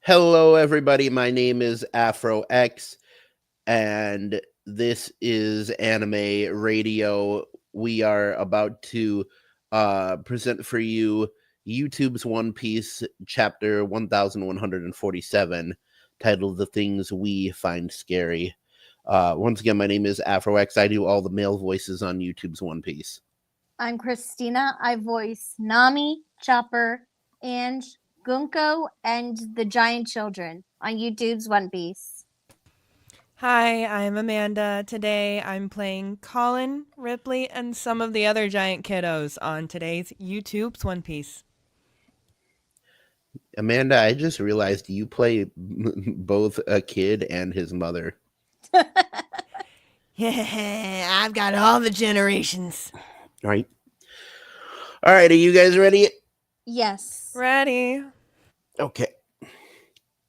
Hello, everybody. My name is Afro X, and this is Anime Radio. We are about to present for you YouTube's One Piece chapter 1147, titled The Things We Find Scary. Once again, my name is Afro X. I do all the male voices on YouTube's One Piece. I'm Cristina. I voice Nami, Chopper, Ange, Gunko, and the Giant Children on YouTube's One Piece. Hi, I'm Amanda. Today I'm playing Colin, Ripley, and some of the other giant kiddos on today's YouTube's One Piece. Amanda, I just realized you play both a kid and his mother. Yeah, I've got all the generations. All right. All right, are you guys ready? Yes. Ready? Okay.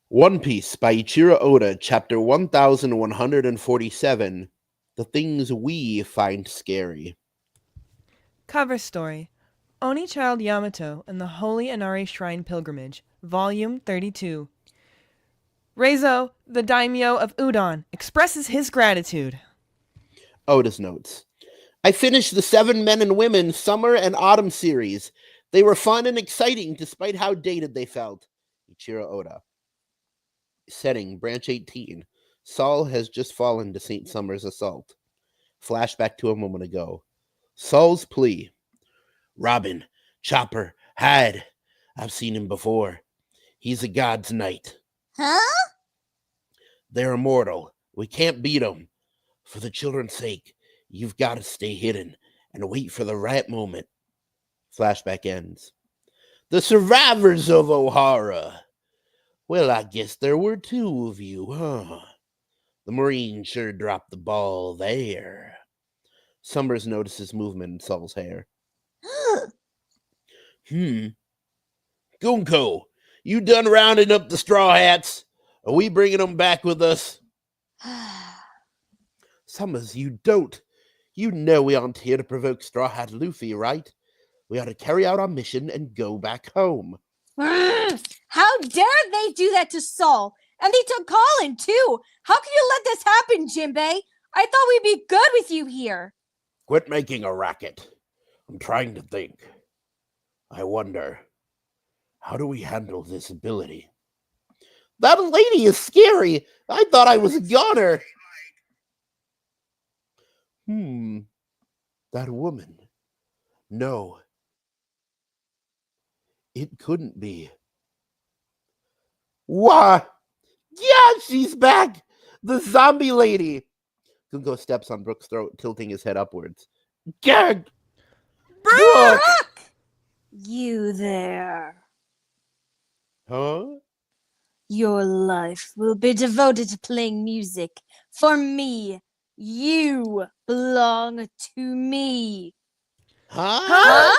One Piece by Ichiro Oda, chapter 1147, The Things We Find Scary. Cover story. Oni Child Yamato and the Holy Inari Shrine Pilgrimage, Volume 32. Reizo, the daimyo of Udon, expresses his gratitude. Oda's notes. I finished the 7 Men and Women Summer and Autumn series. They were fun and exciting despite how dated they felt. Ichiro Oda. Setting, Branch 18. Saul has just fallen to St. Summer's assault. Flashback to a moment ago. Saul's plea. Robin, Chopper, hide. I've seen him before. He's a god's knight. Huh? They're immortal. We can't beat them. For the children's sake, you've got to stay hidden and wait for the right moment. Flashback ends. The survivors of O'Hara. Well, I guess there were 2 of you, huh? The Marine sure dropped the ball there. Summers notices movement in Saul's hair. Gunko, you done rounding up the Straw Hats? Are we bringing them back with us? Summers, you don't. You know we aren't here to provoke Straw Hat Luffy, right? We are to carry out our mission and go back home. How dare they do that to Saul? And they took Colin, too. How can you let this happen, Jinbei? I thought we'd be good with you here. Quit making a racket. I'm trying to think. I wonder, how do we handle this ability? That lady is scary. I thought I was a goner. That woman. No. It couldn't be. Why? Yeah, she's back. The zombie lady. Gunko steps on Brook's throat, tilting his head upwards. Gag! Brook! You there. Huh? Your life will be devoted to playing music. For me. You belong to me. Huh?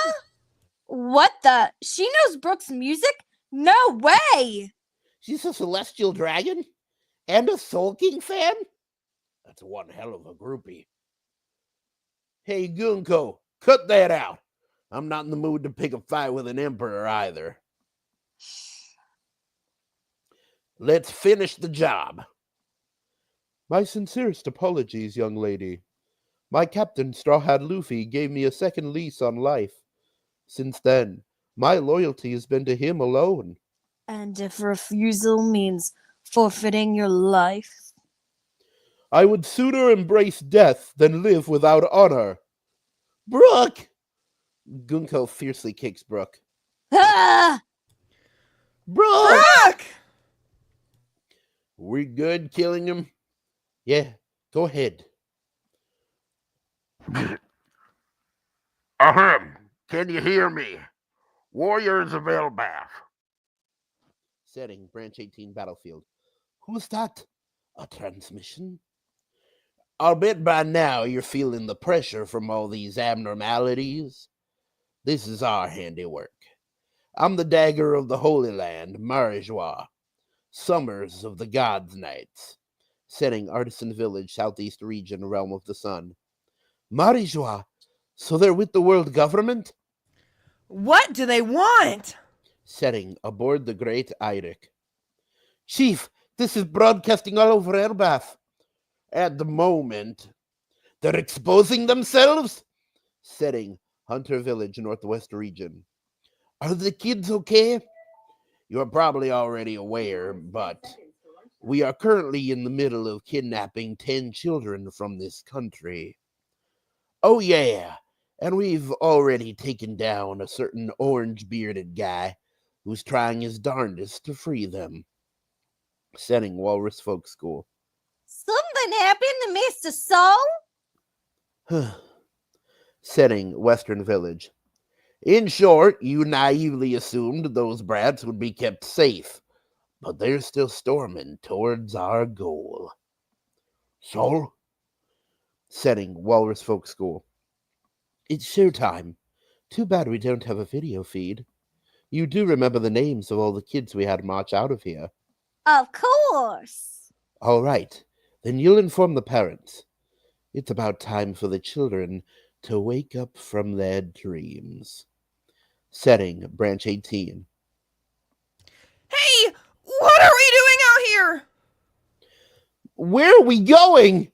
What the? She knows Brooke's music? No way! She's a celestial dragon? And a Soul King fan? That's one hell of a groupie. Hey, Gunko, cut that out. I'm not in the mood to pick a fight with an emperor either. Let's finish the job. My sincerest apologies, young lady. My captain, Straw Hat Luffy, gave me a second lease on life. Since then, my loyalty has been to him alone. And if refusal means forfeiting your life? I would sooner embrace death than live without honor. Brook! Gunko fiercely kicks Brook. Ah! Brook! We good killing him? Yeah, go ahead. Ahem. Can you hear me? Warriors of Elbaf. Setting, Branch 18 Battlefield. Who's that? A transmission? I'll bet by now you're feeling the pressure from all these abnormalities. This is our handiwork. I'm the dagger of the Holy Land, Marijois. Summers of the Gods' Knights. Setting, Artisan Village, Southeast Region, Realm of the Sun. Marijois? So they're with the world government? What do they want? Setting, aboard the Great Eirik. Chief, this is broadcasting all over Elbath. At the moment, they're exposing themselves. Setting, Hunter Village, Northwest region. Are the kids okay? You're probably already aware, but we are currently in the middle of kidnapping 10 children from this country. Oh, yeah, and we've already taken down a certain orange-bearded guy who's trying his darndest to free them. Setting, Walrus Folk School. Something happened to Mr. Soul? Setting, Western Village. In short, you naively assumed those brats would be kept safe, but they're still storming towards our goal. Soul? Setting, Walrus Folk School. It's showtime. Too bad we don't have a video feed. You do remember the names of all the kids we had march out of here? Of course. All right, then you'll inform the parents. It's about time for the children to wake up from their dreams. Setting, Branch 18. Hey, what are we doing out here? Where are we going?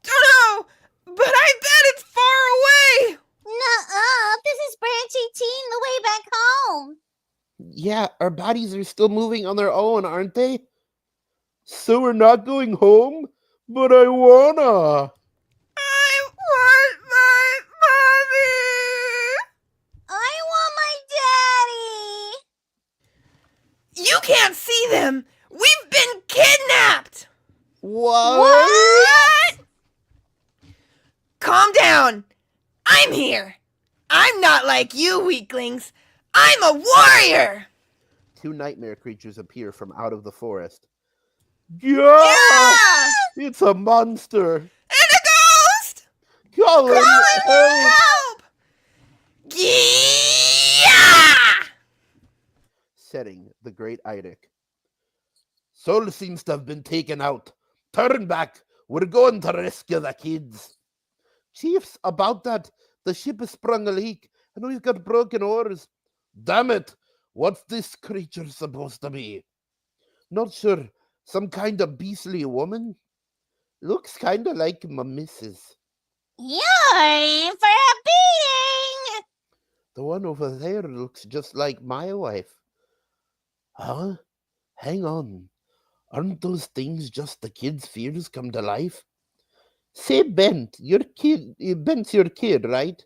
Don't know, but I bet it's far away. Nuh-uh, this is Branch 18, the way back home. Yeah, our bodies are still moving on their own, aren't they? So we're not going home? But I wanna. I want my mommy. I want my daddy. You can't see them. We've been kidnapped. What? Calm down. I'm here. I'm not like you weaklings. I'm a warrior. 2 nightmare creatures appear from out of the forest. Yeah! It's a monster. And a ghost. Colin, help! Help. Yeah! Setting, the Great Eidic. Soul seems to have been taken out. Turn back. We're going to rescue the kids. Chiefs, about that, the ship has sprung a leak, and we've got broken oars. Damn it! What's this creature supposed to be? Not sure. Some kind of beastly woman? Looks kind of like my missus. You're in for a beating. The one over there looks just like my wife. Huh? Hang on. Aren't those things just the kid's fears come to life? Say, Bent's your kid, right?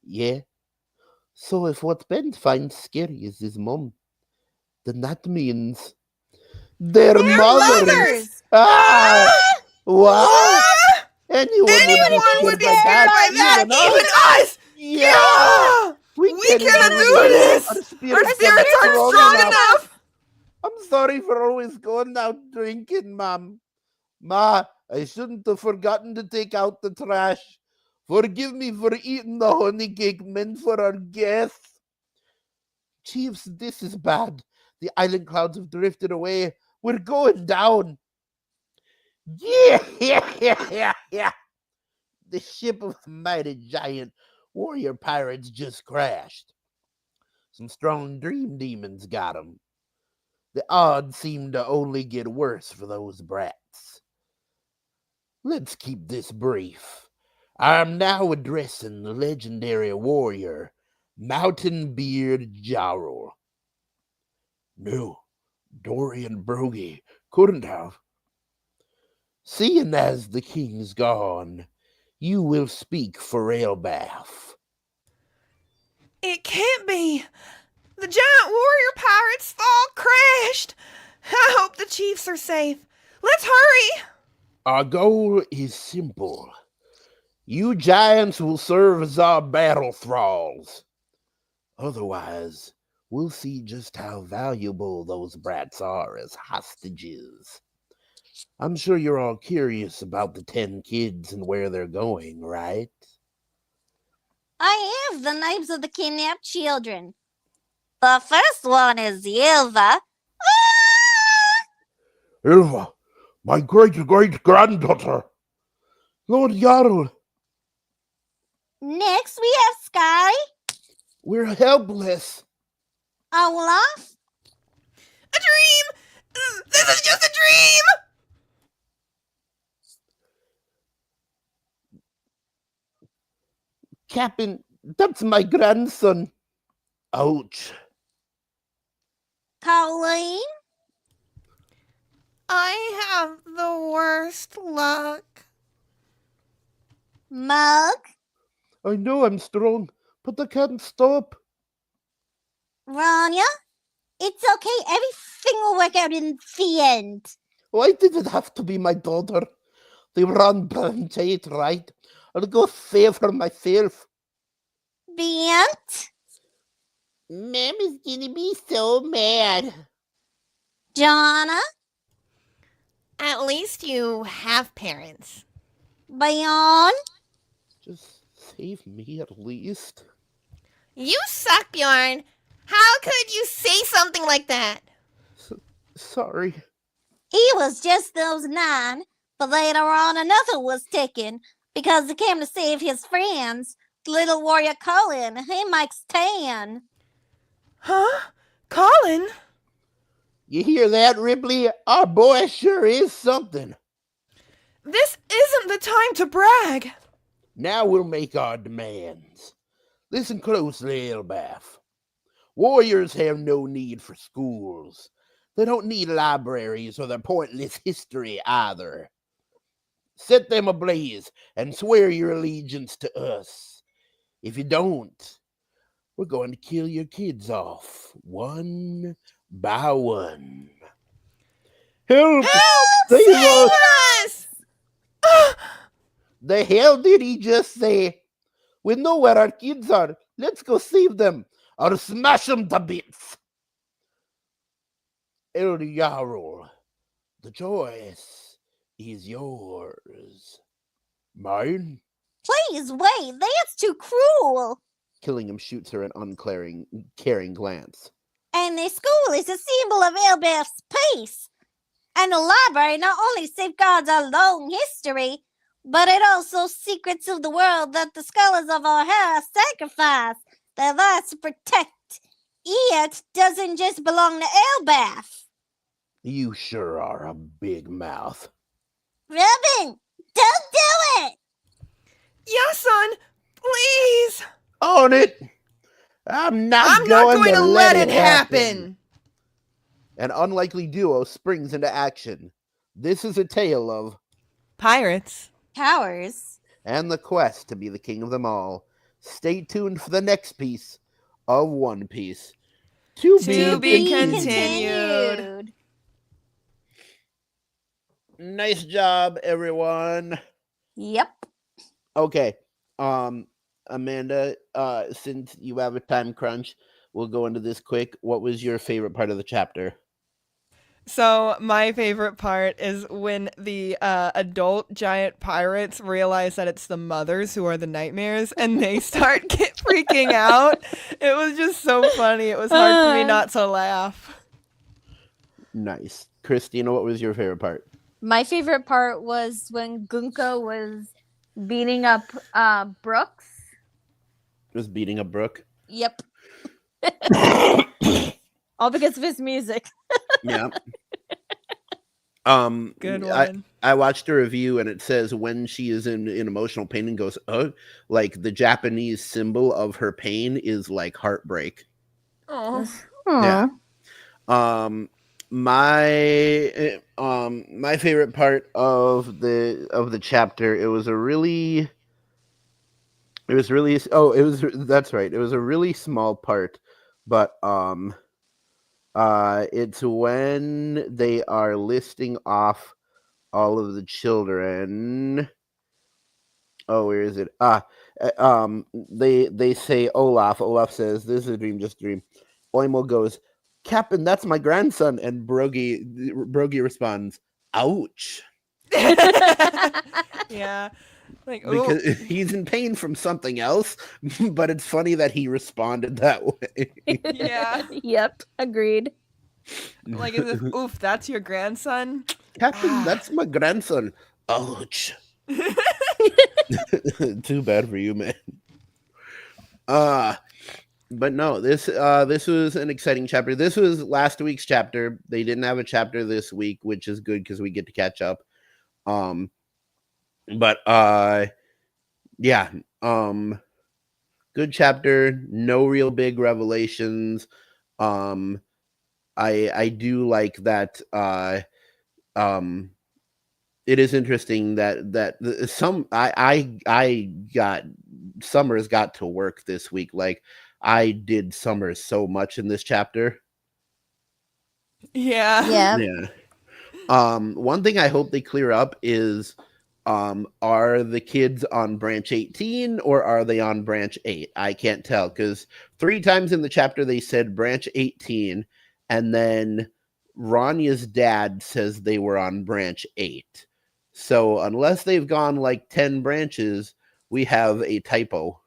Yeah. So if what Bent finds scary is his mom, then that means they're mothers. Ah! What? Anyone would be scared by that, even us. Yeah! We can do this. Our spirits aren't strong enough. I'm sorry for always going out drinking, Mom. Ma, I shouldn't have forgotten to take out the trash. Forgive me for eating the honey cake meant for our guests. Chiefs, this is bad. The island clouds have drifted away. We're going down. Yeah. The ship of the mighty giant warrior pirates just crashed. Some strong dream demons got 'em. The odds seem to only get worse for those brats. Let's keep this brief. I'm now addressing the legendary warrior, Mountain Beard Jarl. No, Dorian Brogy couldn't have. Seeing as the king's gone, you will speak for Elbath. It can't be. The giant warrior pirates all crashed. I hope the chiefs are safe. Let's hurry. Our goal is simple. You giants will serve as our battle thralls. Otherwise, we'll see just how valuable those brats are as hostages. I'm sure you're all curious about the 10 kids and where they're going, right? I have the names of the kidnapped children. The first one is Ilva. Ilva, my great-great-granddaughter. Lord Jarl. Next, we have Sky, We're helpless. Olaf, A dream. This is just a dream! Captain, that's my grandson. Ouch. Colleen? I have the worst luck. Mug? I know I'm strong, but I can't stop. Rania? It's okay. Everything will work out in the end. Why did it have to be my daughter? They were on Branch 8, right? I'll go save her myself. Bent? Mom is gonna be so mad. Jonna? At least you have parents. Bjorn? Just save me at least. You suck, Bjorn. How could you say something like that? Sorry. He was just those 9, but later on another was taken because he came to save his friends. Little warrior Colin, he makes 10. Huh? Colin? You hear that, Ripley? Our boy sure is something. This isn't the time to brag. Now we'll make our demands. Listen closely, Elbaf. Warriors have no need for schools. They don't need libraries or their pointless history either. Set them ablaze and swear your allegiance to us. If you don't, we're going to kill your kids off, one by one. Help! Save us! The hell did he just say? We know where our kids are. Let's go save them or smash them to bits. El Jarl, the choice is yours. Mine? Please wait, that's too cruel. Killingham shoots her an uncaring glance. And the school is a symbol of Elbaf's peace. And the library not only safeguards our long history, but it also secrets of the world that the scholars of our house sacrifice their lives to protect. It doesn't just belong to Elbaf. You sure are a big mouth. Robin, don't do it! Yeah, son, please. On it! I'm not going to to let it happen. An unlikely duo springs into action. This is a tale of Pirates. Powers. and the quest to be the king of them all. Stay tuned for the next piece of One Piece. To be continued. Nice job, everyone. Yep. Okay. Amanda, since you have a time crunch, we'll go into this quick. What was your favorite part of the chapter? So my favorite part is when the adult giant pirates realize that it's the mothers who are the nightmares, and they start freaking out. It was just so funny. It was hard for me not to laugh. Nice. Christina, what was your favorite part? My favorite part was when Gunko was beating up Brooks. Was beating up Brooke? Yep. All because of his music. Yeah. Good one. I watched a review and it says when she is in emotional pain and goes, like the Japanese symbol of her pain is like heartbreak. Oh. Yeah. My favorite part of the chapter, that's right. It was a really small part, but it's when they are listing off all of the children. Oh, where is it? They say Olaf. Olaf says, "This is a dream, just a dream." Oimo goes, "Captain, that's my grandson." And Brogy responds, "Ouch." Yeah. Like, Because he's in pain from something else, but it's funny that he responded that way. Yeah. Yep. Agreed. Like as if, oof, that's your grandson? Captain, that's my grandson. Ouch. Too bad for you, man. But no, this was an exciting chapter. This was last week's chapter. They didn't have a chapter this week, which is good because we get to catch up. But yeah, good chapter. No real big revelations. I do like that. It is interesting that some I got Summers got to work this week. Like I did Summers so much in this chapter. Yeah. Yeah. Yeah. One thing I hope they clear up is are the kids on branch 18 or are they on branch 8? I can't tell because 3 times in the chapter they said branch 18 and then Ranya's dad says they were on branch 8. So unless they've gone like 10 branches, we have a typo.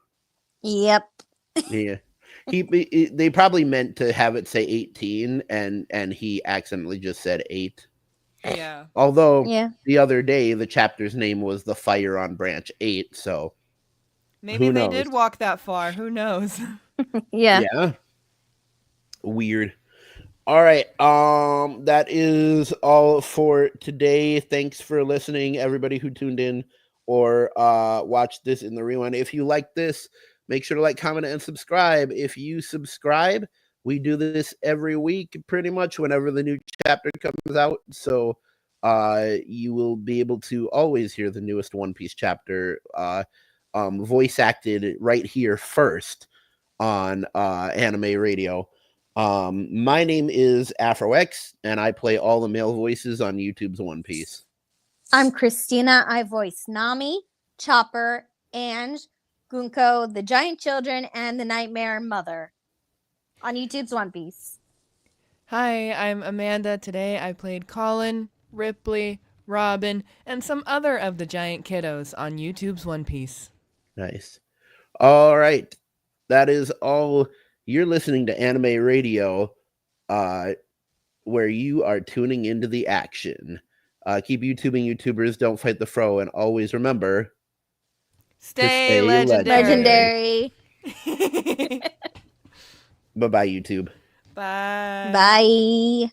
Yep. Yeah. They probably meant to have it say 18 and he accidentally just said 8. Yeah. Although Yeah. the other day the chapter's name was The Fire on Branch 8, so Maybe who they knows? did walk that far. Who knows? Yeah. Yeah. Weird. All right. That is all for today. Thanks for listening, everybody who tuned in or watched this in the rewind. If you like this, make sure to like, comment, and subscribe. If you subscribe, we do this every week, pretty much whenever the new chapter comes out. So you will be able to always hear the newest One Piece chapter voice acted right here first on Anime Radio. My name is Afro X, and I play all the male voices on YouTube's One Piece. I'm Cristina. I voice Nami, Chopper, Ange, Gunko, the Giant Children, and the Nightmare Mother on YouTube's One Piece. Hi, I'm Amanda. Today I played Colin, Ripley, Robin, and some other of the giant kiddos on YouTube's One Piece. Nice. All right. That is all. You're listening to Anime Radio, where you are tuning into the action. Keep YouTubing, YouTubers. Don't fight the fro. And always remember... Stay legendary. Bye-bye, YouTube. Bye. Bye.